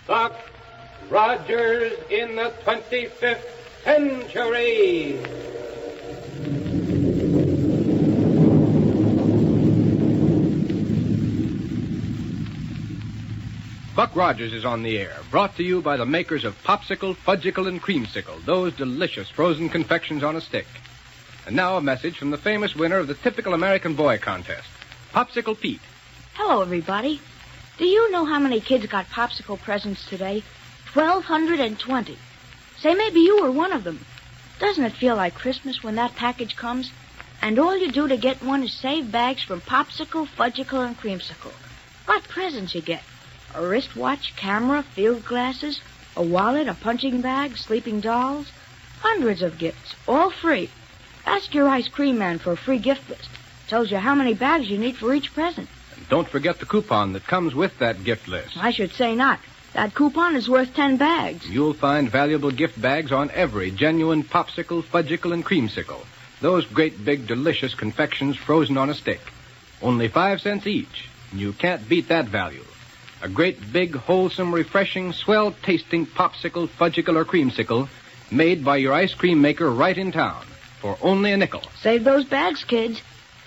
Buck Rogers in the 25th century. Buck Rogers is on the air, brought to you by the makers of Popsicle, Fudgicle, and Creamsicle, those delicious frozen confections on a stick. And now a message from the famous winner of the typical American boy contest, Popsicle Pete. Hello, everybody. Do you know how many kids got popsicle presents today? 1,220. Say, maybe you were one of them. Doesn't it feel like Christmas when that package comes? And all you do to get one is save bags from Popsicle, Fudgicle, and Creamsicle. What presents you get? A wristwatch, camera, field glasses, a wallet, a punching bag, sleeping dolls. Hundreds of gifts, all free. Ask your ice cream man for a free gift list. Tells you how many bags you need for each present. And don't forget the coupon that comes with that gift list. I should say not. That coupon is worth 10 bags. You'll find valuable gift bags on every genuine Popsicle, Fudgicle, and Creamsicle. Those great big delicious confections frozen on a stick. Only 5 cents each. And you can't beat that value. A great big, wholesome, refreshing, swell-tasting Popsicle, Fudgicle, or Creamsicle made by your ice cream maker right in town for only a nickel. Save those bags, kids.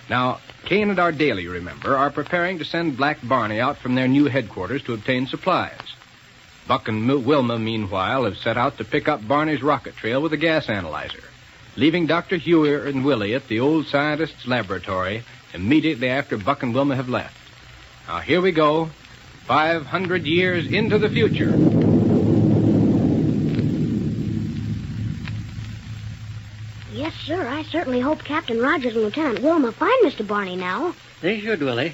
Now, Kane and Ardalia, you remember, are preparing to send Black Barney out from their new headquarters to obtain supplies. Buck and Wilma, meanwhile, have set out to pick up Barney's rocket trail with a gas analyzer, leaving Dr. Hewer and Willie at the old scientist's laboratory immediately after Buck and Wilma have left. Now, here we go, 500 years into the future. Yes, sir. I certainly hope Captain Rogers and Lieutenant Wilma find Mr. Barney now. They should, Willie.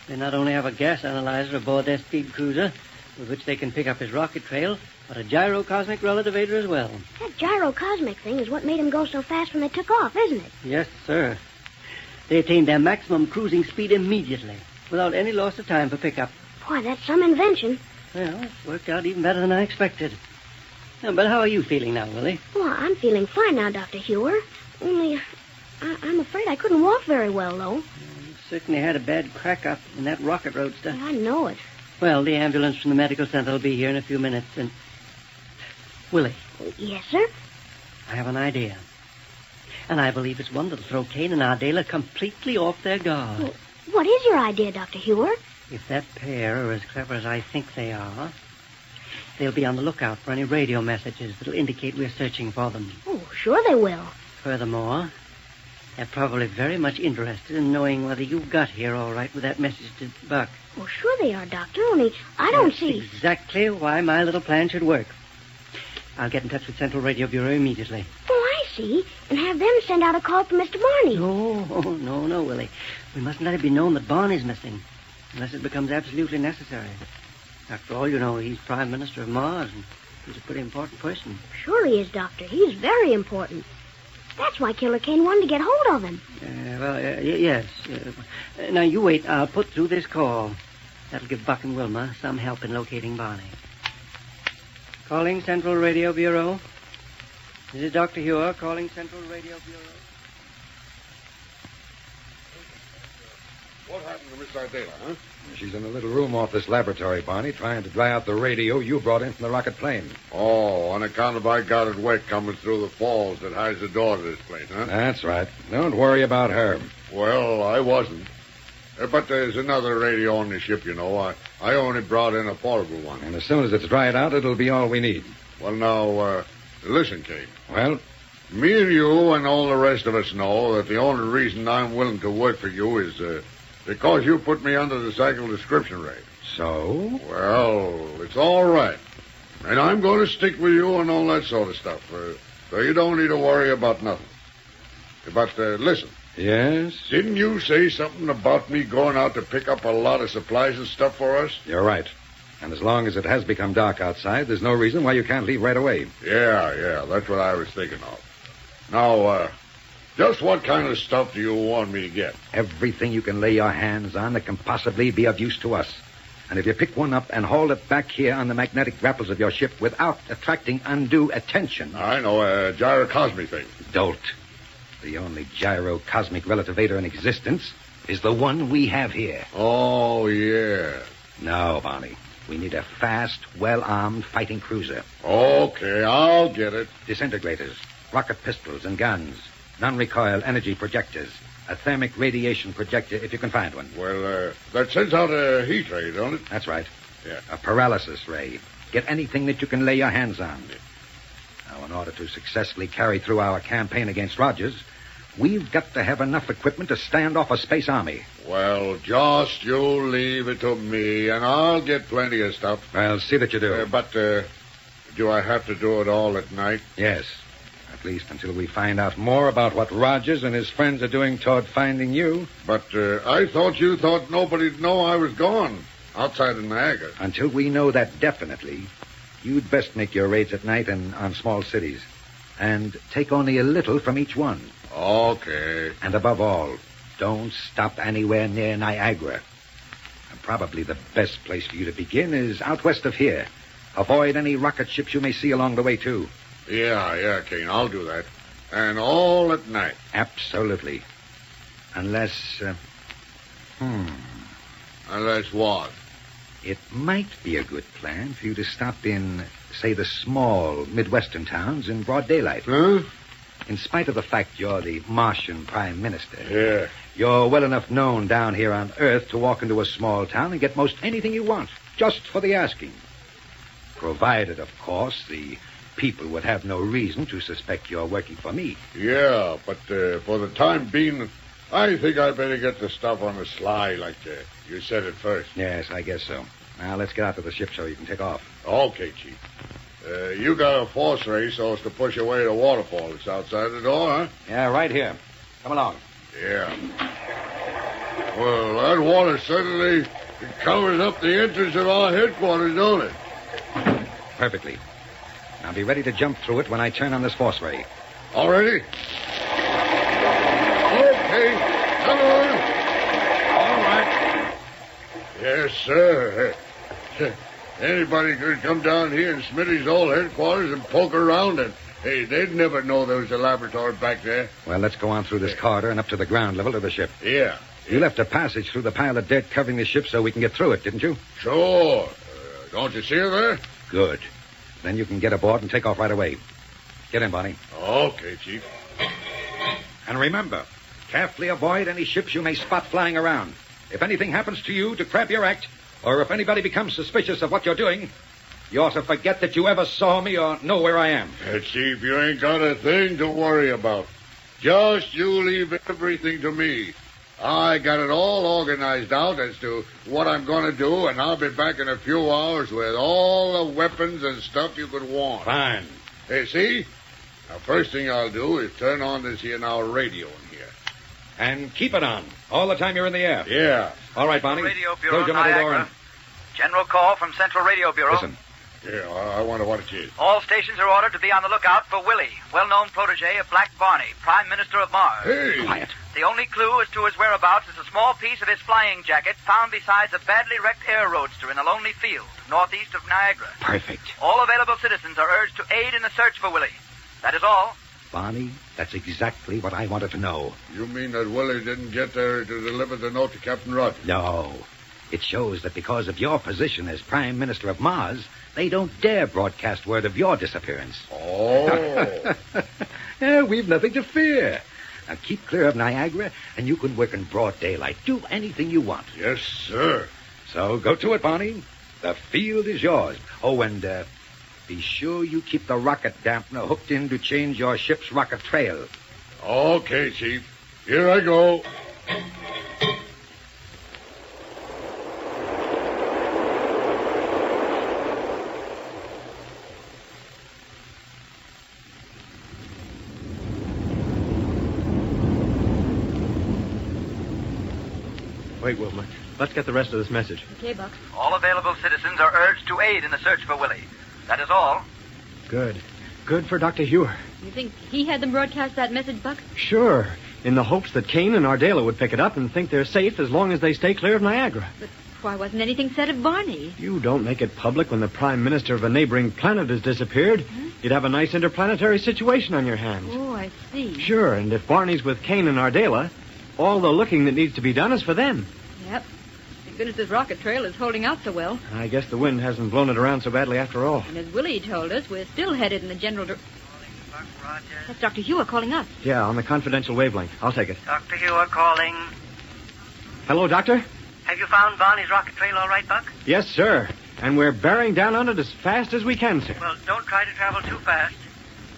They not only have a gas analyzer aboard their speed cruiser, with which they can pick up his rocket trail, but a gyrocosmic relativator as well. That gyrocosmic thing is what made him go so fast when they took off, isn't it? Yes, sir. They attained their maximum cruising speed immediately, without any loss of time for pickup. Boy, that's some invention. Well, it's worked out even better than I expected. But how are you feeling now, Willie? Well, I'm feeling fine now, Dr. Hewer. Only, I'm afraid I couldn't walk very well, though. You certainly had a bad crack up in that rocket roadster. I know it. Well, the ambulance from the medical center will be here in a few minutes, and... Willie. Yes, sir? I have an idea. And I believe it's one that'll throw Kane and Ardalia completely off their guard. Well, what is your idea, Dr. Hewer? If that pair are as clever as I think they are, they'll be on the lookout for any radio messages that'll indicate we're searching for them. Oh, sure they will. Furthermore, they're probably very much interested in knowing whether you got here all right with that message to Buck. Oh, sure they are, Doctor. Only I don't That's see... exactly why my little plan should work. I'll get in touch with Central Radio Bureau immediately. Oh, I see. And have them send out a call for Mr. Barney. No, Willie. We mustn't let it be known that Barney's missing, unless it becomes absolutely necessary. After all, you know, he's Prime Minister of Mars, and he's a pretty important person. Sure he is, Doctor. He's very important. That's why Killer Kane wanted to get hold of him. Yes. Now, you wait. I'll put through this call. That'll give Buck and Wilma some help in locating Barney. Calling Central Radio Bureau. This is Dr. Hewer calling Central Radio Bureau. What happened to Miss Ardalia, huh? She's in a little room off this laboratory, Barney, trying to dry out the radio you brought in from the rocket plane. Oh, on account of I got it wet coming through the falls that hides the door to this place, huh? That's right. Don't worry about her. Well, I wasn't. But there's another radio on the ship, you know. I only brought in a portable one. And as soon as it's dried out, it'll be all we need. Well, now, listen, Kate. Well? Me and you and all the rest of us know that the only reason I'm willing to work for you is because you put me under the cycle description rate. So? Well, it's all right. And I'm going to stick with you and all that sort of stuff. So you don't need to worry about nothing. But listen. Yes? Didn't you say something about me going out to pick up a lot of supplies and stuff for us? You're right. And as long as it has become dark outside, there's no reason why you can't leave right away. Yeah, that's what I was thinking of. Now, just what kind of stuff do you want me to get? Everything you can lay your hands on that can possibly be of use to us. And if you pick one up and haul it back here on the magnetic grapples of your ship without attracting undue attention... I know, a gyrocosmic thing. Dolt. The only gyrocosmic relativator in existence is the one we have here. Oh, yeah. Now, Barney, We need a fast, well-armed fighting cruiser. Okay, I'll get it. Disintegrators, rocket pistols and guns, non-recoil energy projectors, a thermic radiation projector if you can find one. Well, that sends out a heat ray, don't it? That's right. Yeah. A paralysis ray. Get anything that you can lay your hands on. Now, in order to successfully carry through our campaign against Rogers, we've got to have enough equipment to stand off a space army. Well, just you leave it to me, and I'll get plenty of stuff. Well, see that you do. But do I have to do it all at night? Yes. At least until we find out more about what Rogers and his friends are doing toward finding you. But I thought you thought nobody'd know I was gone outside of Niagara. Until we know that definitely, you'd best make your raids at night and on small cities. And take only a little from each one. Okay. And above all, don't stop anywhere near Niagara. And probably the best place for you to begin is out west of here. Avoid any rocket ships you may see along the way, too. Yeah, Kane, I'll do that. And all at night. Absolutely. Unless, Unless what? It might be a good plan for you to stop in, say, the small Midwestern towns in broad daylight. Huh? In spite of the fact you're the Martian Prime Minister. Yeah. You're well enough known down here on Earth to walk into a small town and get most anything you want, just for the asking. Provided, of course, the people would have no reason to suspect you're working for me. Yeah, but for the time being, I think I better get the stuff on the sly like you said at first. Yes, I guess so. Now, let's get out to the ship so you can take off. Okay, Chief. You got a force ray so as to push away the waterfall that's outside the door, huh? Yeah, right here. Come along. Yeah. Well, that water certainly covers up the entrance of our headquarters, don't it? Perfectly. Now be ready to jump through it when I turn on this force ray. All ready? Okay. Come on. All right. Yes, sir. Anybody could come down here in Smitty's old headquarters and poke around, and hey, they'd never know there was a laboratory back there. Well, let's go on through this corridor and up to the ground level of the ship. Yeah. You left a passage through the pile of dirt covering the ship so we can get through it, didn't you? Sure. Don't you see her there? Good. Then you can get aboard and take off right away. Get in, Bonnie. Okay, Chief. And remember, carefully avoid any ships you may spot flying around. If anything happens to you to cramp your act, or if anybody becomes suspicious of what you're doing, you ought to forget that you ever saw me or know where I am. Chief, you ain't got a thing to worry about. Just you leave everything to me. I got it all organized out as to what I'm going to do, and I'll be back in a few hours with all the weapons and stuff you could want. Fine. Hey, see? Now, first thing I'll do is turn on this here now radio in here. And keep it on all the time you're in the air. Yeah. All right, Bonnie. Radio Bureau, Close your metal door Niagara. and... General call from Central Radio Bureau. Listen. Yeah, I wonder what it is. All stations are ordered to be on the lookout for Willie, well-known protege of Black Barney, Prime Minister of Mars. Hey! Quiet. The only clue as to his whereabouts is a small piece of his flying jacket found beside a badly wrecked air roadster in a lonely field, northeast of Niagara. Perfect. All available citizens are urged to aid in the search for Willie. That is all. Bonnie, that's exactly what I wanted to know. You mean that Willie didn't get there to deliver the note to Captain Rogers? No. It shows that because of your position as Prime Minister of Mars, they don't dare broadcast word of your disappearance. Oh. Yeah, we've nothing to fear. Now keep clear of Niagara, and you can work in broad daylight. Do anything you want. Yes, sir. So go to it, Bonnie. The field is yours. Oh, and be sure you keep the rocket dampener hooked in to change your ship's rocket trail. Okay, Chief. Here I go. Wait, Wilma. Let's get the rest of this message. Okay, Buck. All available citizens are urged to aid in the search for Willie. That is all. Good. Good for Dr. Hewer. You think he had them broadcast that message, Buck? Sure. In the hopes that Kane and Ardela would pick it up and think they're safe as long as they stay clear of Niagara. But why wasn't anything said of Barney? You don't make it public when the Prime Minister of a neighboring planet has disappeared. Huh? You'd have a nice interplanetary situation on your hands. Oh, I see. Sure, and if Barney's with Kane and Ardela, all the looking that needs to be done is for them. Yep. Thank goodness this rocket trail is holding out so well. I guess the wind hasn't blown it around so badly after all. And as Willie told us, we're still headed in the general That's Dr. Hewer calling us. Yeah, on the confidential wavelength. I'll take it. Dr. Hewer calling. Hello, Doctor? Have you found Barney's rocket trail all right, Buck? Yes, sir. And we're bearing down on it as fast as we can, sir. Well, don't try to travel too fast.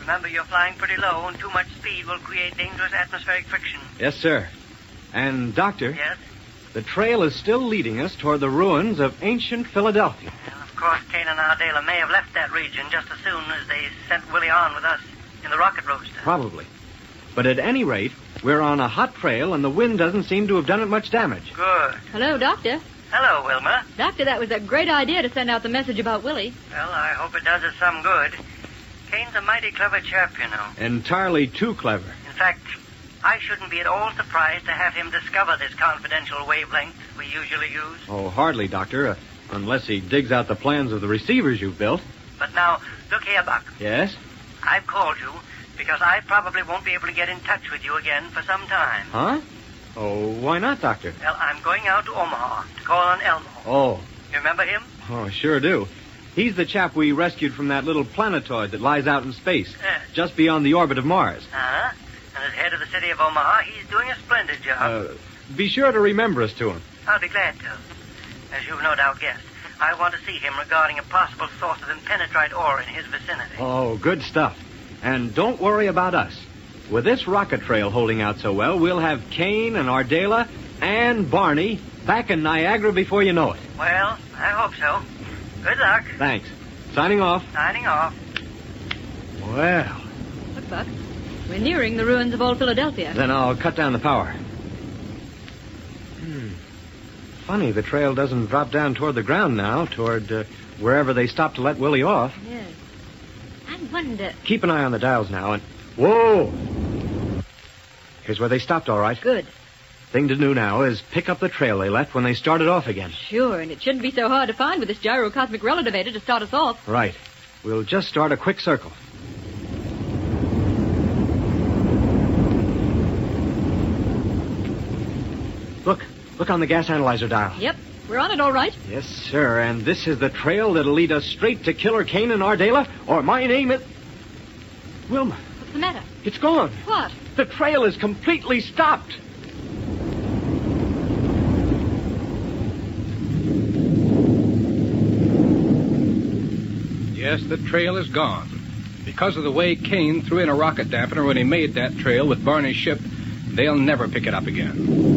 Remember, you're flying pretty low, and too much speed will create dangerous atmospheric friction. Yes, sir. And, Doctor? Yes? The trail is still leading us toward the ruins of ancient Philadelphia. And, of course, Kane and Ardela may have left that region just as soon as they sent Willie on with us in the rocket roadster. Probably. But at any rate, we're on a hot trail, and the wind doesn't seem to have done it much damage. Good. Hello, Doctor. Hello, Wilma. Doctor, that was a great idea to send out the message about Willie. Well, I hope it does us some good. Kane's a mighty clever chap, you know. Entirely too clever. In fact, I shouldn't be at all surprised to have him discover this confidential wavelength we usually use. Oh, hardly, Doctor, unless he digs out the plans of the receivers you've built. But now, look here, Buck. Yes? I've called you because I probably won't be able to get in touch with you again for some time. Huh? Oh, why not, Doctor? Well, I'm going out to Omaha to call on Elmo. Oh. You remember him? Oh, sure do. He's the chap we rescued from that little planetoid that lies out in space, just beyond the orbit of Mars. Uh-huh. And as head of the city of Omaha, he's doing a splendid job. Be sure to remember us to him. I'll be glad to. As you've no doubt guessed, I want to see him regarding a possible source of impenetrite ore in his vicinity. Oh, good stuff. And don't worry about us. With this rocket trail holding out so well, we'll have Kane and Ardela and Barney back in Niagara before you know it. Well, I hope so. Good luck. Thanks. Signing off. Signing off. Well. Look, Buck. We're nearing the ruins of old Philadelphia. Then I'll cut down the power. Funny, the trail doesn't drop down toward the ground now, toward wherever they stopped to let Willie off. Yes. I wonder... Keep an eye on the dials now, and... Whoa! Here's where they stopped, all right. Good. Thing to do now is pick up the trail they left when they started off again. Sure, and it shouldn't be so hard to find with this gyrocosmic relativator to start us off. Right. We'll just start a quick circle. Look on the gas analyzer dial. Yep, we're on it all right. Yes, sir, and this is the trail that'll lead us straight to Killer Kane and Ardela, or my name is... Wilma. What's the matter? It's gone. What? The trail is completely stopped. Yes, the trail is gone. Because of the way Kane threw in a rocket dampener when he made that trail with Barney's ship, they'll never pick it up again.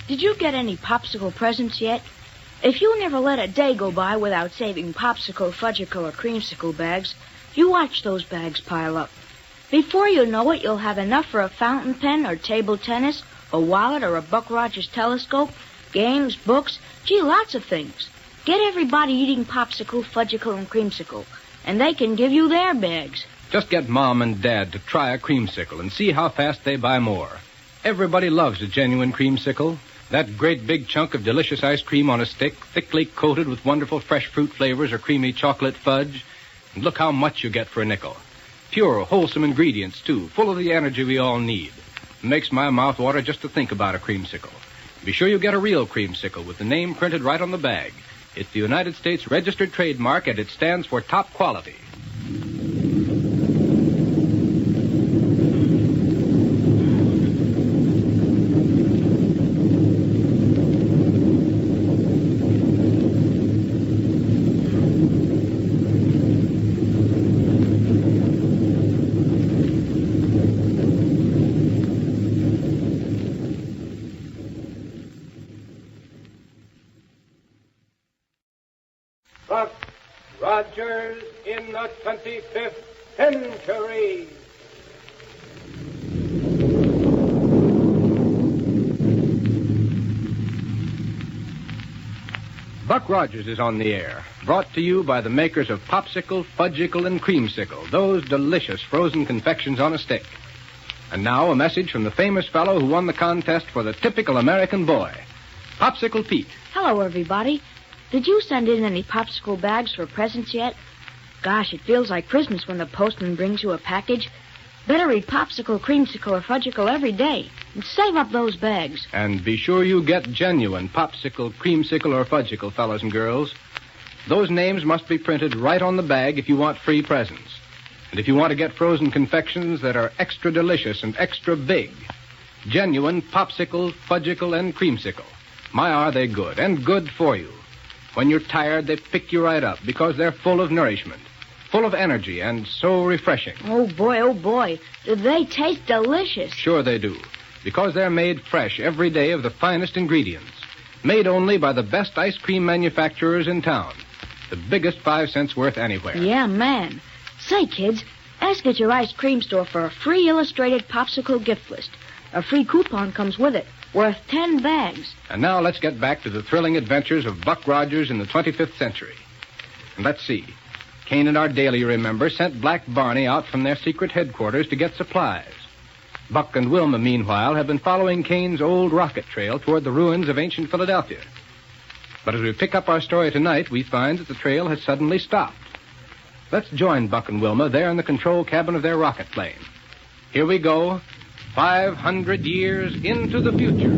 Did you get any popsicle presents yet? If you never let a day go by without saving popsicle, fudgicle, or creamsicle bags, you watch those bags pile up. Before you know it, you'll have enough for a fountain pen or table tennis, a wallet or a Buck Rogers telescope, games, books, lots of things. Get everybody eating popsicle, fudgicle, and creamsicle, and they can give you their bags. Just get Mom and Dad to try a creamsicle and see how fast they buy more. Everybody loves a genuine creamsicle. That great big chunk of delicious ice cream on a stick, thickly coated with wonderful fresh fruit flavors or creamy chocolate fudge. And look how much you get for a nickel. Pure, wholesome ingredients, too, full of the energy we all need. It makes my mouth water just to think about a creamsicle. Be sure you get a real creamsicle with the name printed right on the bag. It's the United States registered trademark, and it stands for top quality. Buck Rogers in the 25th century. Buck Rogers is on the air, brought to you by the makers of Popsicle, Fudgicle, and Creamsicle, those delicious frozen confections on a stick. And now a message from the famous fellow who won the contest for the typical American boy, Popsicle Pete. Hello, everybody. Did you send in any popsicle bags for presents yet? Gosh, it feels like Christmas when the postman brings you a package. Better eat popsicle, creamsicle, or fudgicle every day. And save up those bags. And be sure you get genuine popsicle, creamsicle, or fudgicle, fellas and girls. Those names must be printed right on the bag if you want free presents. And if you want to get frozen confections that are extra delicious and extra big, genuine popsicle, fudgicle, and creamsicle. My, are they good, and good for you. When you're tired, they pick you right up because they're full of nourishment, full of energy, and so refreshing. Oh, boy. Do they taste delicious? Sure they do, because they're made fresh every day of the finest ingredients, made only by the best ice cream manufacturers in town, the biggest 5 cents worth anywhere. Yeah, man. Say, kids, ask at your ice cream store for a free illustrated popsicle gift list. A free coupon comes with it, worth 10 bags. And now let's get back to the thrilling adventures of Buck Rogers in the 25th century. And let's see. Kane and Ardelia, you remember, sent Black Barney out from their secret headquarters to get supplies. Buck and Wilma, meanwhile, have been following Kane's old rocket trail toward the ruins of ancient Philadelphia. But as we pick up our story tonight, we find that the trail has suddenly stopped. Let's join Buck and Wilma there in the control cabin of their rocket plane. Here we go, 500 years into the future.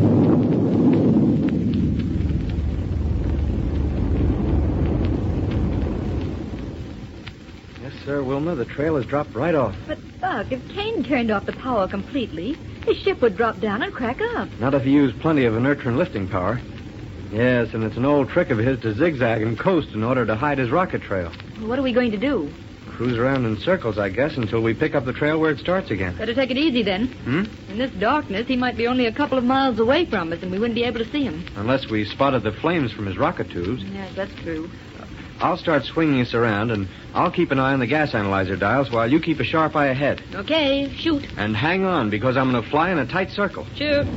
Yes, sir, Wilma, the trail has dropped right off. But, Buck, if Kane turned off the power completely, his ship would drop down and crack up. Not if he used plenty of inertron lifting power. Yes, and it's an old trick of his to zigzag and coast in order to hide his rocket trail. What are we going to do? Cruise around in circles, I guess, until we pick up the trail where it starts again. Better take it easy, then. In this darkness, he might be only a couple of miles away from us, and we wouldn't be able to see him. Unless we spotted the flames from his rocket tubes. Yes, that's true. I'll start swinging us around, and I'll keep an eye on the gas analyzer dials while you keep a sharp eye ahead. Okay, shoot. And hang on, because I'm going to fly in a tight circle. Shoot.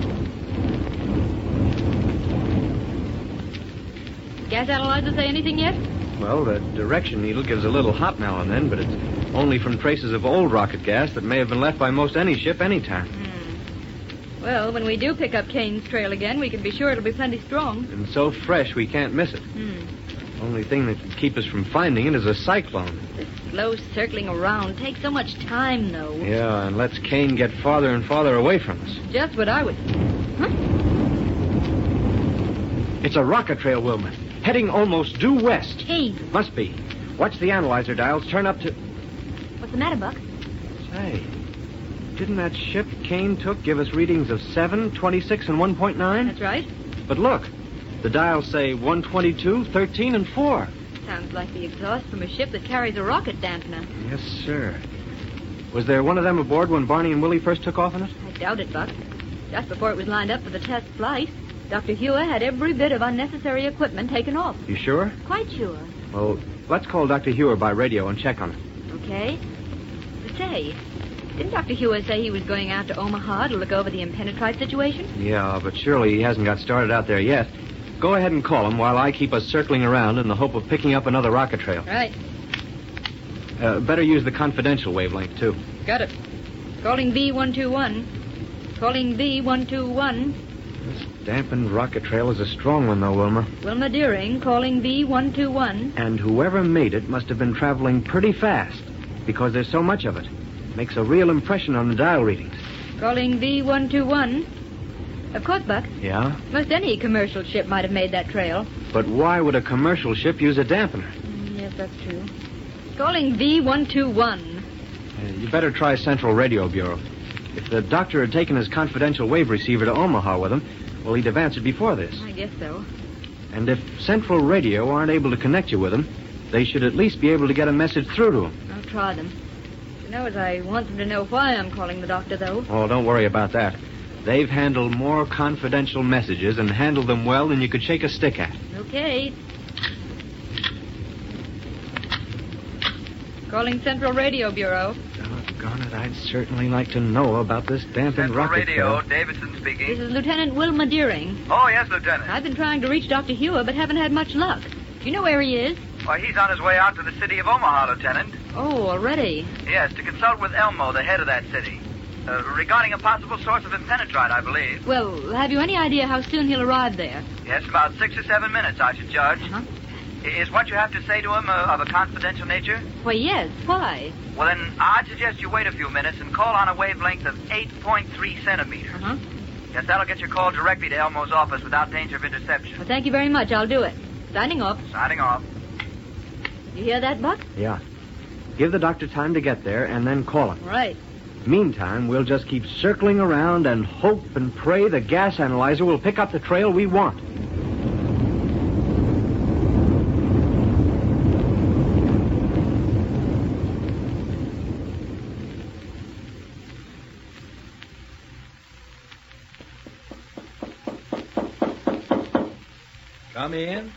Gas analyzer say anything yet? Well, the direction needle gives a little hop now and then, but it's only from traces of old rocket gas that may have been left by most any ship anytime. Well, when we do pick up Kane's trail again, we can be sure it'll be plenty strong. And so fresh we can't miss it. Only thing that can keep us from finding it is a cyclone. This slow circling around takes so much time, though. Yeah, and lets Kane get farther and farther away from us. Just what I would... Huh? It's a rocket trail, Wilma. Heading almost due west. Kane. Must be. Watch the analyzer dials turn up to... What's the matter, Buck? Say, didn't that ship Kane took give us readings of 7, 26, and 1.9? That's right. But look, the dials say 122, 13, and 4. Sounds like the exhaust from a ship that carries a rocket dampener. Yes, sir. Was there one of them aboard when Barney and Willie first took off in it? I doubt it, Buck. Just before it was lined up for the test flight, Dr. Hewer had every bit of unnecessary equipment taken off. You sure? Quite sure. Well, let's call Dr. Hewer by radio and check on it. Okay. But say, didn't Dr. Hewer say he was going out to Omaha to look over the impenetrite situation? Yeah, but surely he hasn't got started out there yet. Go ahead and call him while I keep us circling around in the hope of picking up another rocket trail. Right. Better use the confidential wavelength, too. Got it. Calling B121. Calling B121. This dampened rocket trail is a strong one, though, Wilma. Wilma Deering, calling B121. And whoever made it must have been traveling pretty fast, because there's so much of it. Makes a real impression on the dial readings. Calling B121. Of course, Buck. Yeah? Most any commercial ship might have made that trail. But why would a commercial ship use a dampener? Yes, that's true. Calling B121. You better try Central Radio Bureau. If the doctor had taken his confidential wave receiver to Omaha with him, well, he'd have answered before this. I guess so. And if Central Radio aren't able to connect you with him, they should at least be able to get a message through to him. I'll try them. You know, as I want them to know why I'm calling the doctor, though. Oh, don't worry about that. They've handled more confidential messages and handled them well than you could shake a stick at. Okay. Calling Central Radio Bureau. Doggone it, I'd certainly like to know about this dampened Central rocket Radio, trail. Davidson speaking. This is Lieutenant Wilma Deering. Oh, yes, Lieutenant. I've been trying to reach Dr. Hewer, but haven't had much luck. Do you know where he is? Why, he's on his way out to the city of Omaha, Lieutenant. Oh, already? Yes, to consult with Elmo, the head of that city. Regarding a possible source of impenetrite, I believe. Well, have you any idea how soon he'll arrive there? Yes, about 6 or 7 minutes, I should judge. Uh-huh. Is what you have to say to him of a confidential nature? Why, yes. Why? Well, then, I'd suggest you wait a few minutes and call on a wavelength of 8.3 centimeters. Uh-huh. Yes, that'll get your call directly to Elmo's office without danger of interception. Well, thank you very much. I'll do it. Signing off. Signing off. You hear that, Buck? Yeah. Give the doctor time to get there and then call him. Right. Meantime, we'll just keep circling around and hope and pray the gas analyzer will pick up the trail we want. Come in.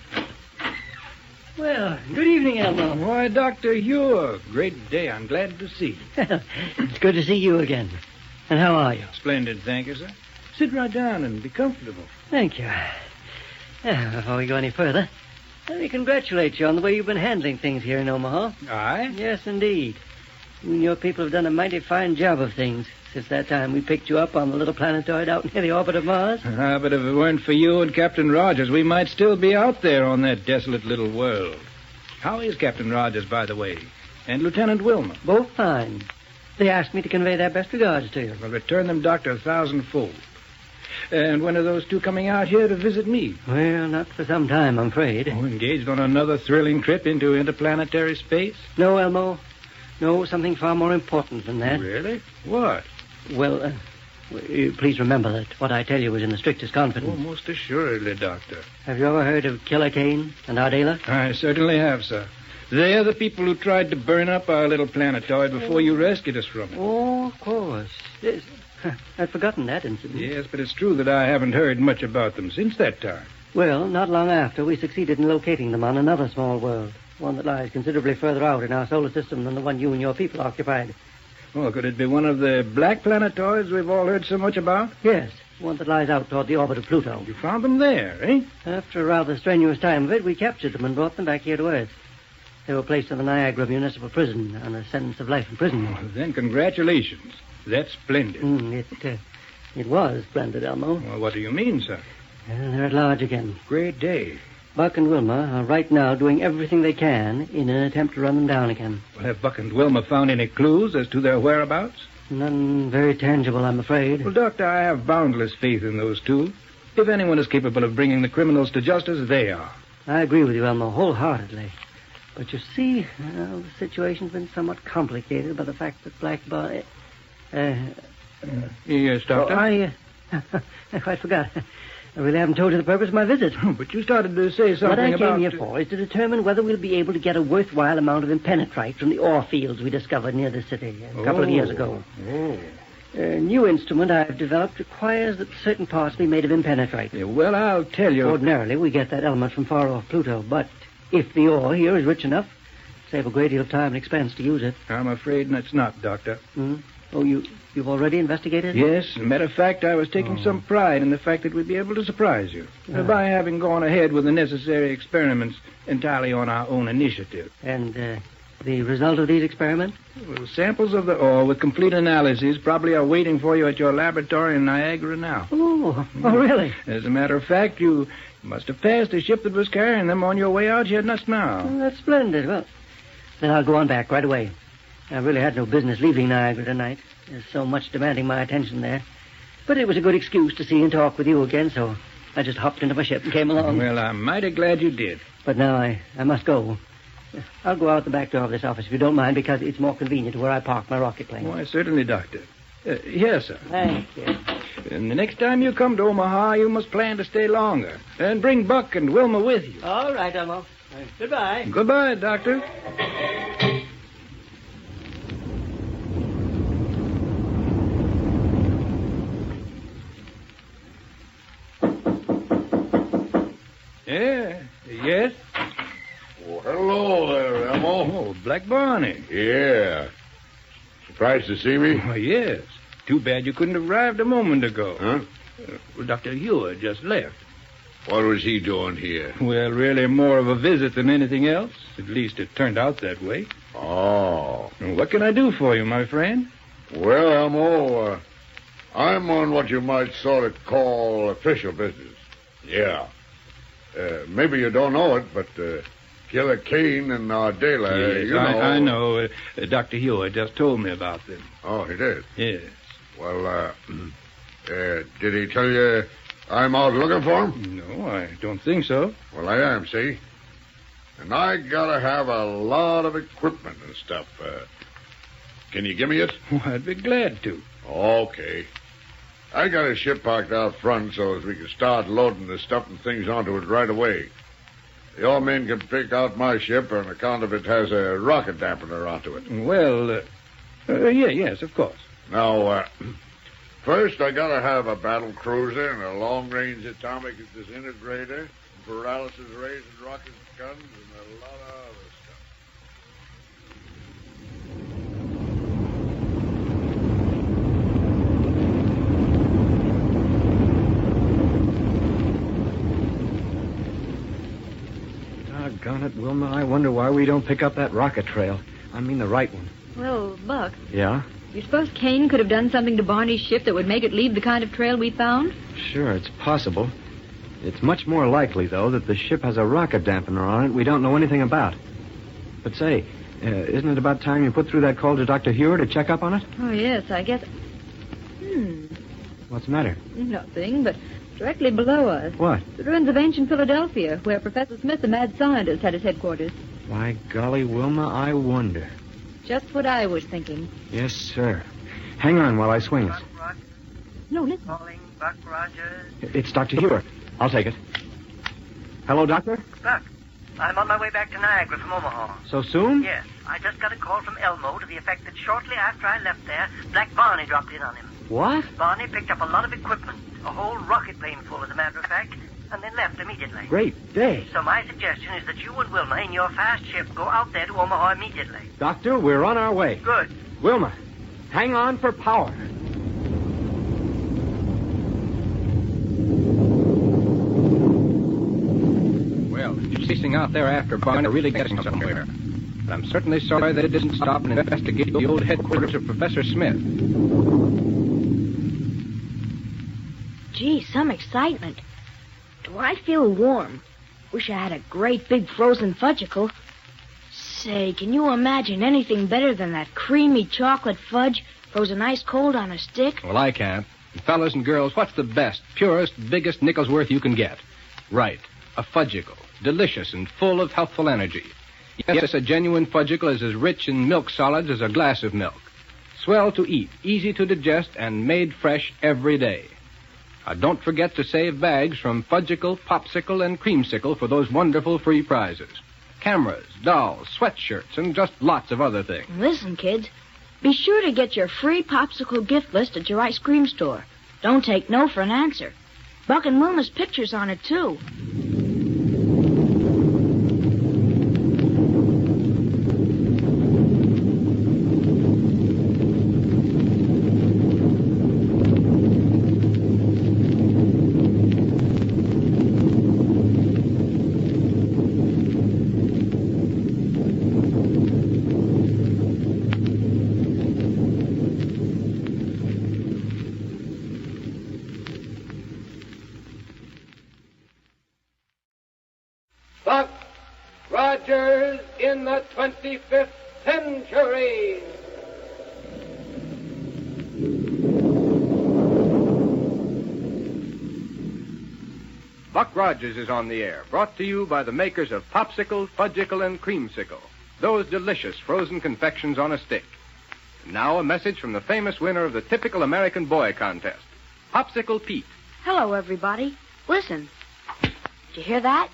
Well, good evening, Elmo. Why, Dr. Ure. Great day. I'm glad to see you. It's good to see you again. And how are you? Splendid, thank you, sir. Sit right down and be comfortable. Thank you. Before we go any further, let me congratulate you on the way you've been handling things here in Omaha. Aye? Yes, indeed. You and your people have done a mighty fine job of things since that time we picked you up on the little planetoid out near the orbit of Mars. But if it weren't for you and Captain Rogers, we might still be out there on that desolate little world. How is Captain Rogers, by the way? And Lieutenant Wilmer? Both fine. They asked me to convey their best regards to you. Well, return them, Doctor, 1,000-fold. And when are those two coming out here to visit me? Well, not for some time, I'm afraid. Oh, engaged on another thrilling trip into interplanetary space? No, Elmo. No, something far more important than that. Really? What? Well, please remember that what I tell you is in the strictest confidence. Oh, most assuredly, Doctor. Have you ever heard of Killer Kane and Ardela? I certainly have, sir. They're the people who tried to burn up our little planetoid before you rescued us from it. Oh, of course. Yes. I'd forgotten that incident. Yes, but it's true that I haven't heard much about them since that time. Well, not long after, we succeeded in locating them on another small world. One that lies considerably further out in our solar system than the one you and your people occupied. Oh, could it be one of the black planetoids we've all heard so much about? Yes, one that lies out toward the orbit of Pluto. You found them there, eh? After a rather strenuous time of it, we captured them and brought them back here to Earth. They were placed in the Niagara Municipal Prison on a sentence of life imprisonment. Oh, then congratulations. That's splendid. It was splendid, Elmo. Well, what do you mean, sir? They're at large again. Great day. Buck and Wilma are right now doing everything they can in an attempt to run them down again. Well, have Buck and Wilma found any clues as to their whereabouts? None very tangible, I'm afraid. Well, Doctor, I have boundless faith in those two. If anyone is capable of bringing the criminals to justice, they are. I agree with you, Elmo, wholeheartedly. But you see, the situation's been somewhat complicated by the fact that Black Barney... Yes, Doctor? I quite forgot. I really haven't told you the purpose of my visit. But you started to say something about... What I came here for is to determine whether we'll be able to get a worthwhile amount of impenetrite from the ore fields we discovered near the city a couple of years ago. A new instrument I've developed requires that certain parts be made of impenetrite. Yeah, well, I'll tell you... Ordinarily, we get that element from far off Pluto, but if the ore here is rich enough, save a great deal of time and expense to use it. I'm afraid it's not, Doctor. Oh, you've already investigated? Yes. As a matter of fact, I was taking some pride in the fact that we'd be able to surprise you by having gone ahead with the necessary experiments entirely on our own initiative. And the result of these experiments? Well, samples of the ore with complete analyses probably are waiting for you at your laboratory in Niagara now. Oh, really? As a matter of fact, you must have passed the ship that was carrying them on your way out here just now. Oh, that's splendid. Well, then I'll go on back right away. I really had no business leaving Niagara tonight. There's so much demanding my attention there. But it was a good excuse to see and talk with you again, so I just hopped into my ship and came along. Well, I'm mighty glad you did. But now I must go. I'll go out the back door of this office if you don't mind, because it's more convenient to where I park my rocket plane. Why, certainly, Doctor. Yes, sir. Thank you. And the next time you come to Omaha, you must plan to stay longer. And bring Buck and Wilma with you. All right, Elmo. Goodbye. Goodbye, Doctor. Yes? Oh, hello there, Elmo. Oh, Black Barney. Yeah. Surprised to see me? Oh, yes. Too bad you couldn't have arrived a moment ago. Huh? Well, Dr. Ure just left. What was he doing here? Well, really more of a visit than anything else. At least it turned out that way. Oh. What can I do for you, my friend? Well, Elmo, I'm on what you might sort of call official business. Yeah. Maybe you don't know it, but Killer Kane and Ardela, yes, you know... I know. Dr. Ure just told me about them. Oh, he did? Yes. Well, Did he tell you I'm out looking for him? No, I don't think so. Well, I am, see? And I gotta have a lot of equipment and stuff. Can you give me it? Well, I'd be glad to. Okay. I got a ship parked out front so as we can start loading the stuff and things onto it right away. Your men can pick out my ship on account of it has a rocket dampener onto it. Well, yes, of course. Now, first I gotta have a battle cruiser and a long-range atomic disintegrator, paralysis rays and rocket guns, and a lot of other stuff. Doggone it, Wilma. I wonder why we don't pick up that rocket trail. I mean the right one. Well, Buck, Yeah? you suppose Kane could have done something to Barney's ship that would make it leave the kind of trail we found? Sure, it's possible. It's much more likely, though, that the ship has a rocket dampener on it we don't know anything about. But say, isn't it about time you put through that call to Dr. Hewer to check up on it? Oh, yes, I guess. What's the matter? Nothing, but directly below us. What? The ruins of ancient Philadelphia, where Professor Smith, the mad scientist, had his headquarters. By golly, Wilma, I wonder. Just what I was thinking. Yes, sir. Hang on while I swing us. No, listen. Calling Buck Rogers. It's Dr. Hewer. I'll take it. Hello, Doctor? Buck, I'm on my way back to Niagara from Omaha. So soon? Yes, I just got a call from Elmo to the effect that shortly after I left there, Black Barney dropped in on him. What? Barney picked up a lot of equipment, a whole rocket plane full, as a matter of fact, and then left immediately. Great day. So my suggestion is that you and Wilma in your fast ship go out there to Omaha immediately. Doctor, we're on our way. Good. Wilma, hang on for power. Well, chasing out there after Barney really getting somewhere. But I'm certainly sorry that it didn't stop and investigate the old headquarters of Professor Smith. Gee, some excitement. Do I feel warm? Wish I had a great big frozen fudgicle. Say, can you imagine anything better than that creamy chocolate fudge frozen ice cold on a stick? Well, I can't. And fellas and girls, what's the best, purest, biggest nickel's worth you can get? Right, a fudgicle. Delicious and full of healthful energy. Yes, a genuine fudgicle is as rich in milk solids as a glass of milk. Swell to eat, easy to digest, and made fresh every day. Don't forget to save bags from Fudgicle, Popsicle, and Creamsicle for those wonderful free prizes. Cameras, dolls, sweatshirts, and just lots of other things. Listen, kids. Be sure to get your free Popsicle gift list at your ice cream store. Don't take no for an answer. Buck and Wilma's picture's on it, too. Buck Rogers in the 25th century. Buck Rogers is on the air, brought to you by the makers of Popsicle, Fudgicle, and Creamsicle, those delicious frozen confections on a stick. And now a message from the famous winner of the typical American boy contest, Popsicle Pete. Hello, everybody. Listen. Did you hear that?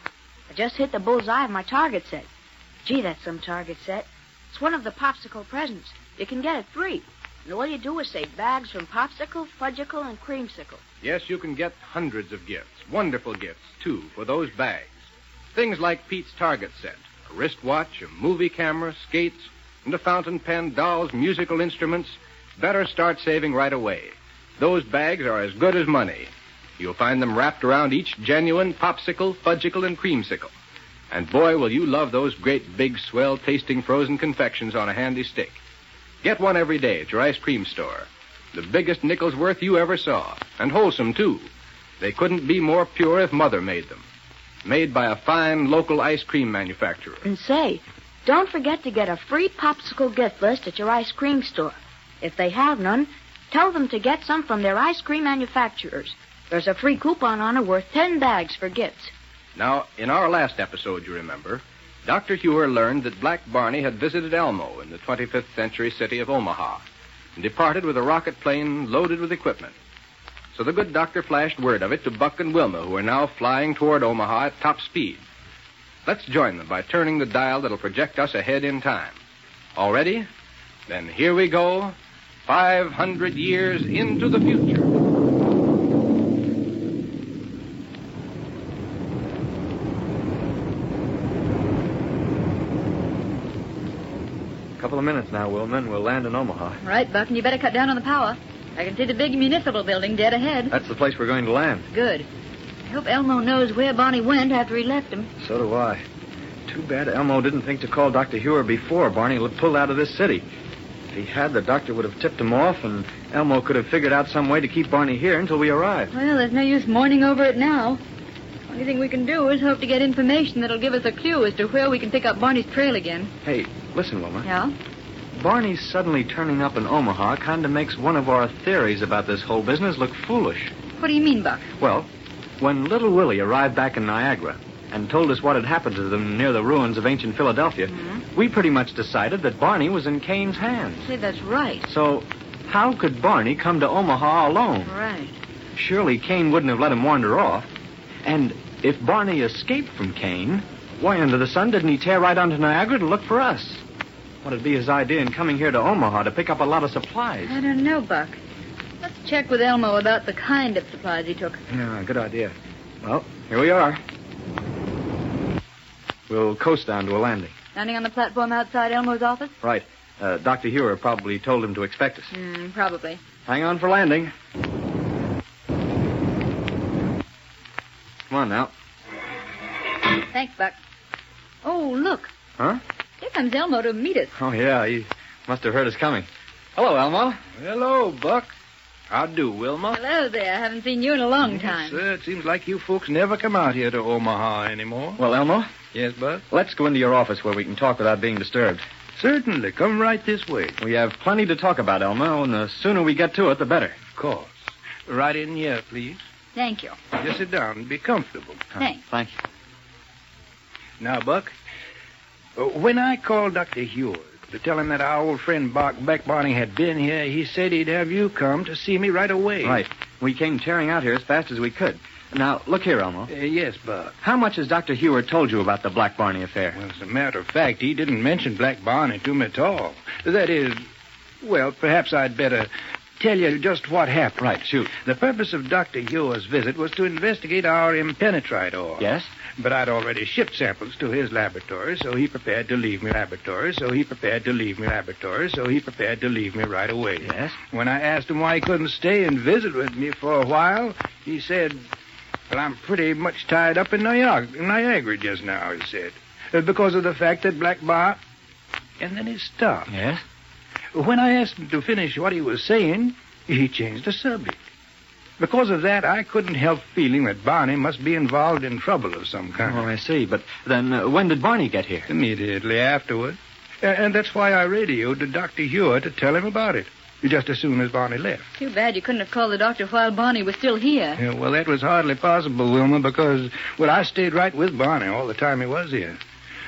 I just hit the bullseye of my target set. Gee, that's some target set. It's one of the Popsicle presents. You can get it free. And all you do is say bags from Popsicle, Fudgicle, and Creamsicle. Yes, you can get hundreds of gifts, wonderful gifts, too, for those bags. Things like Pete's target set, a wristwatch, a movie camera, skates, and a fountain pen, dolls, musical instruments. Better start saving right away. Those bags are as good as money. You'll find them wrapped around each genuine Popsicle, Fudgicle, and Creamsicle. And boy, will you love those great, big, swell-tasting frozen confections on a handy stick. Get one every day at your ice cream store. The biggest nickel's worth you ever saw. And wholesome, too. They couldn't be more pure if Mother made them. Made by a fine local ice cream manufacturer. And say, don't forget to get a free Popsicle gift list at your ice cream store. If they have none, tell Tell them to get some from their ice cream manufacturers. There's a free coupon on it worth 10 bags for gifts. Now, in our last episode, you remember, Dr. Hewer learned that Black Barney had visited Elmo in the 25th century city of Omaha and departed with a rocket plane loaded with equipment. So the good doctor flashed word of it to Buck and Wilma, who are now flying toward Omaha at top speed. Let's join them by turning the dial that'll project us ahead in time. All ready? Then here we go, 500 years into the future. A couple of minutes now, Wilma, and we'll land in Omaha. Right, Buck, and you better cut down on the power. I can see the big municipal building dead ahead. That's the place we're going to land. Good. I hope Elmo knows where Barney went after he left him. So do I. Too bad Elmo didn't think to call Dr. Hewer before Barney pulled out of this city. If he had, the doctor would have tipped him off, and Elmo could have figured out some way to keep Barney here until we arrived. Well, there's no use mourning over it now. The only thing we can do is hope to get information that'll give us a clue as to where we can pick up Barney's trail again. Hey, listen, Wilma. Yeah? Barney's suddenly turning up in Omaha kind of makes one of our theories about this whole business look foolish. What do you mean, Buck? Well, when Little Willie arrived back in Niagara and told us what had happened to them near the ruins of ancient Philadelphia, we pretty much decided that Barney was in Kane's hands. Say, that's right. So, how could Barney come to Omaha alone? Right. Surely Kane wouldn't have let him wander off. And if Barney escaped from Kane, why under the sun didn't he tear right onto Niagara to look for us? What'd be his idea in coming here to Omaha to pick up a lot of supplies? I don't know, Buck. Let's check with Elmo about the kind of supplies he took. Yeah, good idea. Well, here we are. We'll coast down to a landing. Landing on the platform outside Elmo's office? Right. Dr. Hewer probably told him to expect us. Probably. Hang on for landing. Come on now. Thanks, Buck. Oh, look. Huh? Here comes Elmo to meet us. Oh, yeah, he must have heard us coming. Hello, Elmo. Hello, Buck. How do, Wilma? Hello there. I haven't seen you in a long time. Sir, it seems like you folks never come out here to Omaha anymore. Well, Elmo? Yes, Buck? Let's go into your office where we can talk without being disturbed. Certainly. Come right this way. We have plenty to talk about, Elmo, and the sooner we get to it, the better. Of course. Right in here, please. Thank you. Just sit down and be comfortable. Thanks. Thank you. Now, Buck, when I called Dr. Hewer to tell him that our old friend Black Barney had been here, he said he'd have you come to see me right away. Right. We came tearing out here as fast as we could. Now, look here, Elmo. Yes, Buck. How much has Dr. Hewer told you about the Black Barney affair? Well, as a matter of fact, he didn't mention Black Barney to me at all. That is, well, perhaps I'd better tell you just what happened. Right, shoot. The purpose of Dr. Hewer's visit was to investigate our impenetrite ore. Yes? But I'd already shipped samples to his laboratory, so he prepared to leave me right away. Yes? When I asked him why he couldn't stay and visit with me for a while, he said, well, I'm pretty much tied up in Niagara just now, he said, because of the fact that Black Bar... And then he stopped. Yes? When I asked him to finish what he was saying, he changed the subject. Because of that, I couldn't help feeling that Barney must be involved in trouble of some kind. Oh, I see. But then when did Barney get here? Immediately afterward. And that's why I radioed to Dr. Hewer to tell him about it, just as soon as Barney left. Too bad you couldn't have called the doctor while Barney was still here. Yeah, well, that was hardly possible, Wilma, because, well, I stayed right with Barney all the time he was here.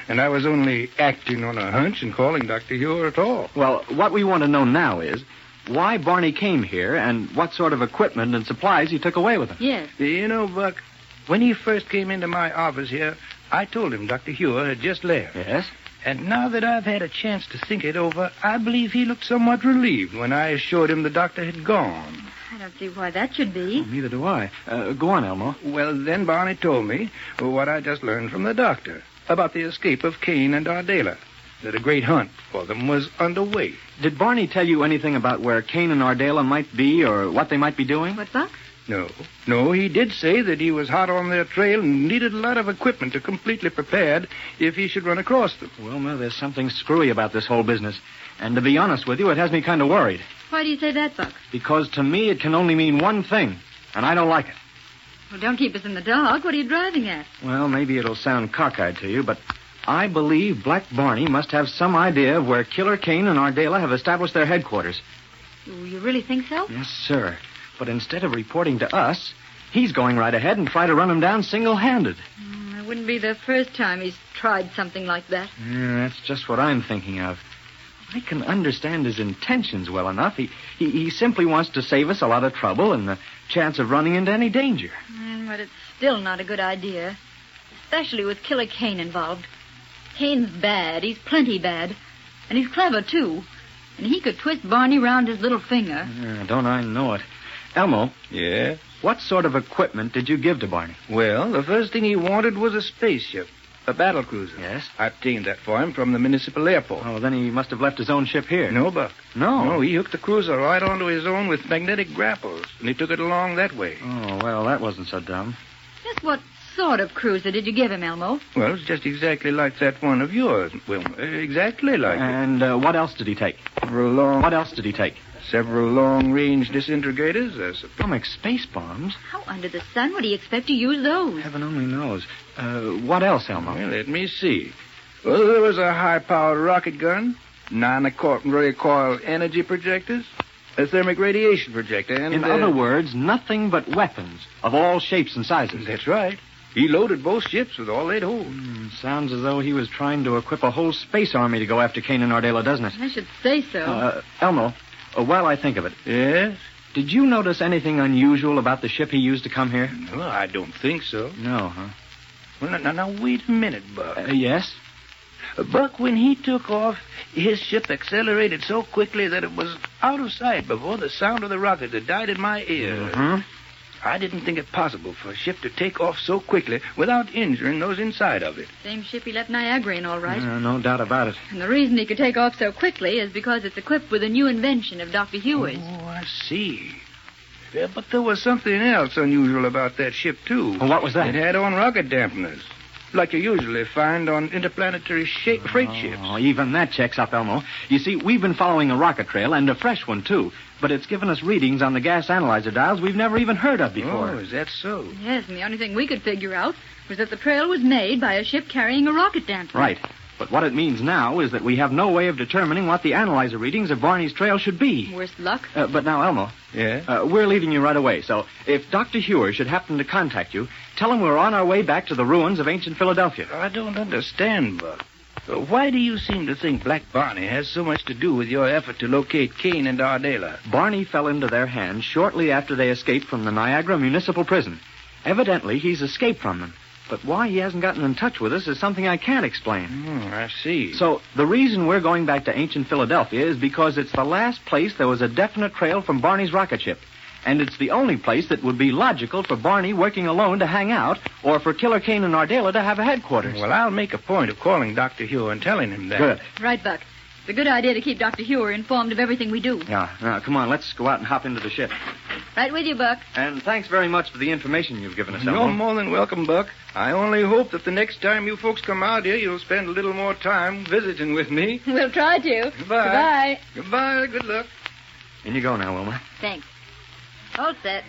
And I was only acting on a hunch and calling Dr. Hewer at all. Well, what we want to know now is why Barney came here and what sort of equipment and supplies he took away with him. Yes. You know, Buck, when he first came into my office here, I told him Dr. Hewer had just left. Yes? And now that I've had a chance to think it over, I believe he looked somewhat relieved when I assured him the doctor had gone. I don't see why that should be. Well, neither do I. Go on, Elmo. Well, then Barney told me what I just learned from the doctor about the escape of Kane and Ardela, that a great hunt for them was underway. Did Barney tell you anything about where Kane and Ardela might be or what they might be doing? What, Buck? No, he did say that he was hot on their trail and needed a lot of equipment to completely prepared if he should run across them. Well, there's something screwy about this whole business. And to be honest with you, it has me kind of worried. Why do you say that, Buck? Because to me it can only mean one thing, and I don't like it. Well, don't keep us in the dark. What are you driving at? Well, maybe it'll sound cockeyed to you, but I believe Black Barney must have some idea of where Killer Kane and Ardela have established their headquarters. You really think so? Yes, sir. But instead of reporting to us, he's going right ahead and try to run him down single-handed. It wouldn't be the first time he's tried something like that. Yeah, that's just what I'm thinking of. I can understand his intentions well enough. He simply wants to save us a lot of trouble and the chance of running into any danger. But it's still not a good idea. Especially with Killer Kane involved. Kane's bad. He's plenty bad. And he's clever, too. And he could twist Barney round his little finger. Don't I know it. Elmo. Yeah? What sort of equipment did you give to Barney? Well, the first thing he wanted was a spaceship. A battle cruiser. Yes? I obtained that for him from the municipal airport. Oh, then he must have left his own ship here. No, Buck. No? No, he hooked the cruiser right onto his own with magnetic grapples, and he took it along that way. Oh, well, that wasn't so dumb. Just what sort of cruiser did you give him, Elmo? Well, it's just exactly like that one of yours, Wilma. Exactly like it. And what else did he take? What else did he take? Several long-range disintegrators, atomic space bombs? How under the sun would he expect to use those? Heaven only knows. What else, Elmo? Well, let me see. Well, there was a high-powered rocket gun, non-recoil energy projectors, a thermic radiation projector, and... In other words, nothing but weapons of all shapes and sizes. That's right. He loaded both ships with all they'd hold. Sounds as though he was trying to equip a whole space army to go after Kane and Ardela, doesn't it? I should say so. Elmo, while I think of it... Yes? Did you notice anything unusual about the ship he used to come here? Well, I don't think so. No, huh? Well, now, wait a minute, Buck. Yes? Buck, when he took off, his ship accelerated so quickly that it was out of sight before the sound of the rocket had died in my ear. Mm-hmm. I didn't think it possible for a ship to take off so quickly without injuring those inside of it. Same ship he left Niagara in, all right. No doubt about it. And the reason he could take off so quickly is because it's equipped with a new invention of Dr. Hewer's. Oh, I see. Yeah, but there was something else unusual about that ship, too. Well, what was that? It had on rocket dampeners, like you usually find on interplanetary freight ships. Oh, even that checks up, Elmo. You see, we've been following a rocket trail, and a fresh one, too. But it's given us readings on the gas analyzer dials we've never even heard of before. Oh, is that so? Yes, and the only thing we could figure out was that the trail was made by a ship carrying a rocket dampener. Right. But what it means now is that we have no way of determining what the analyzer readings of Barney's trail should be. Worse luck. But now, Elmo. Yeah? We're leaving you right away, so if Dr. Hewer should happen to contact you, tell him we're on our way back to the ruins of ancient Philadelphia. I don't understand, Buck. Why do you seem to think Black Barney has so much to do with your effort to locate Kane and Ardela? Barney fell into their hands shortly after they escaped from the Niagara Municipal Prison. Evidently, he's escaped from them. But why he hasn't gotten in touch with us is something I can't explain. I see. So, the reason we're going back to ancient Philadelphia is because it's the last place there was a definite trail from Barney's rocket ship. And it's the only place that would be logical for Barney working alone to hang out, or for Killer Kane and Ardela to have a headquarters. Well, I'll make a point of calling Dr. Hewer and telling him that. Good. Right, Buck. It's a good idea to keep Dr. Hewer informed of everything we do. Yeah. Now, come on, let's go out and hop into the ship. Right with you, Buck. And thanks very much for the information you've given us, Elmo. You're more than welcome, Buck. I only hope that the next time you folks come out here, you'll spend a little more time visiting with me. We'll try to. Goodbye. Goodbye. Good luck. In you go now, Wilma. Thanks. All set.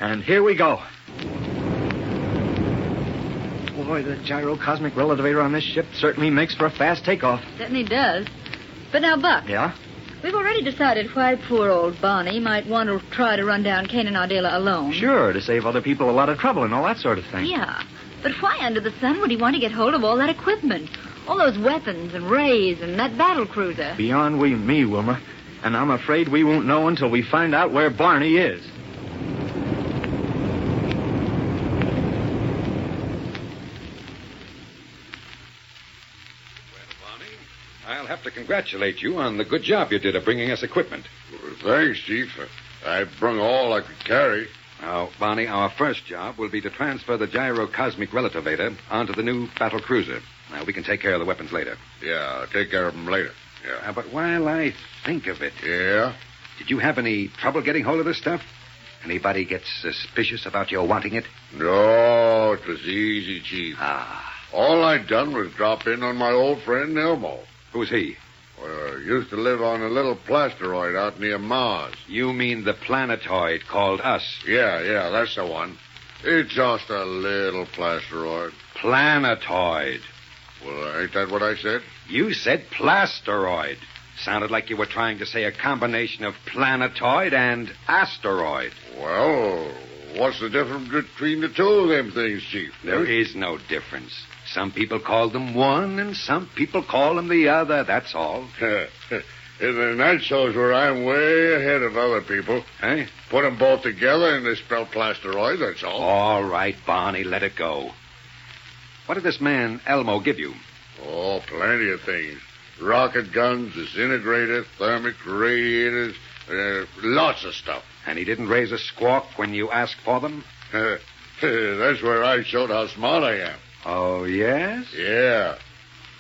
And here we go. Boy, the gyrocosmic relativator on this ship certainly makes for a fast takeoff. Certainly does. But now, Buck. Yeah? We've already decided why poor old Barney might want to try to run down Kane and Ardela alone. Sure, to save other people a lot of trouble and all that sort of thing. Yeah. But why under the sun would he want to get hold of all that equipment? All those weapons and rays and that battle cruiser? Beyond me, Wilma. And I'm afraid we won't know until we find out where Barney is. I'll have to congratulate you on the good job you did of bringing us equipment. Well, thanks, Chief. I brung all I could carry. Now, Barney, our first job will be to transfer the gyrocosmic relativator onto the new battle cruiser. Now, we can take care of the weapons later. Yeah, I'll take care of them later. Yeah. But while I think of it... Yeah? Did you have any trouble getting hold of this stuff? Anybody get suspicious about your wanting it? No, it was easy, Chief. Ah. All I'd done was drop in on my old friend Elmo. Who's he? Well, used to live on a little plasteroid out near Mars. You mean the planetoid called us? Yeah, that's the one. It's just a little plasteroid. Planetoid. Well, ain't that what I said? You said plasteroid. Sounded like you were trying to say a combination of planetoid and asteroid. Well, what's the difference between the two of them things, Chief? There is no difference. Some people call them one, and some people call them the other, that's all. And that shows where I'm way ahead of other people. Hey? Put them both together and they spell plasteroid, that's all. All right, Barney, let it go. What did this man Elmo give you? Oh, plenty of things. Rocket guns, disintegrators, thermic radiators, lots of stuff. And he didn't raise a squawk when you asked for them? That's where I showed how smart I am. Oh, yes? Yeah.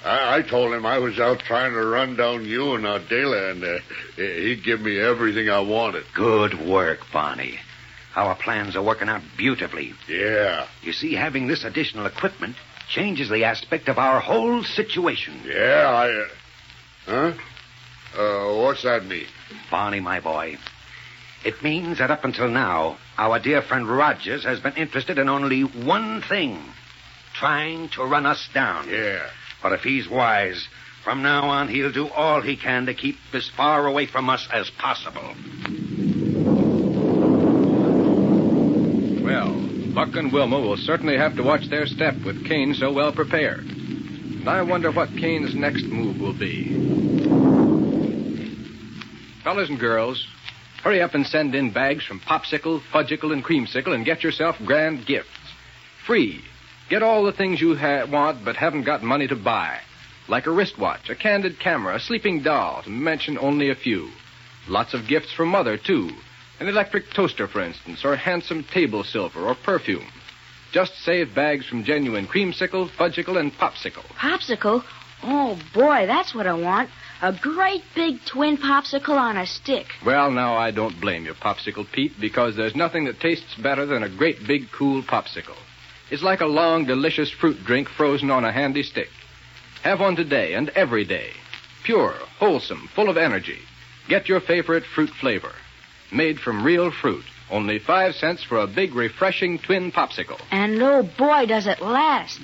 I told him I was out trying to run down you and Ardela, and he'd give me everything I wanted. Good work, Barney. Our plans are working out beautifully. Yeah. You see, having this additional equipment changes the aspect of our whole situation. Yeah, Huh? What's that mean? Barney, my boy, it means that up until now, our dear friend Rogers has been interested in only one thing, trying to run us down. Yeah. But if he's wise, from now on he'll do all he can to keep as far away from us as possible. Well, Buck and Wilma will certainly have to watch their step with Kane so well prepared. And I wonder what Kane's next move will be. Fellas and girls, hurry up and send in bags from Popsicle, Fudgicle, and Creamsicle and get yourself grand gifts. Free. Get all the things you want but haven't got money to buy. Like a wristwatch, a candid camera, a sleeping doll, to mention only a few. Lots of gifts from Mother, too. An electric toaster, for instance, or handsome table silver or perfume. Just save bags from genuine Creamsicle, Fudgicle, and Popsicle. Popsicle? Oh, boy, that's what I want. A great big twin popsicle on a stick. Well, now, I don't blame you, Popsicle Pete, because there's nothing that tastes better than a great big cool popsicle. It's like a long, delicious fruit drink frozen on a handy stick. Have one today and every day. Pure, wholesome, full of energy. Get your favorite fruit flavor. Made from real fruit. Only 5 cents for a big, refreshing twin popsicle. And oh boy, does it last.